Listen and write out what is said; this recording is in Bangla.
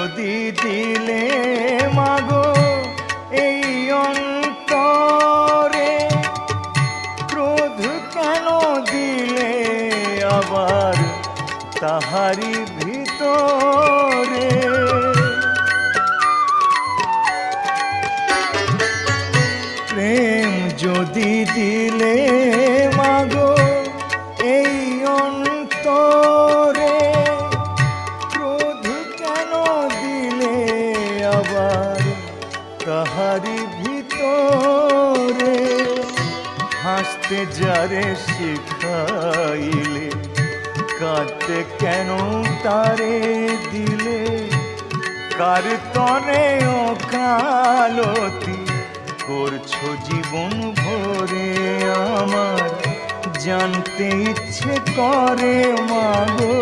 যদি দিলে মাগো এই অন্তরে, ক্রোধ কেন দিলে আবার তাহারি ভিতরে? প্রেম যদি দিলে মাগো এই অন্তরে, ক্রোধ কেন দিলে আবার তাহারি ভিতরে? হাসতে যারে শিখাইলে, কাঁদতে কেন তারে দিলে? কার তরে ওকালতি করছো জীবন ভরে আমার, জানতে ইচ্ছে করে মাগো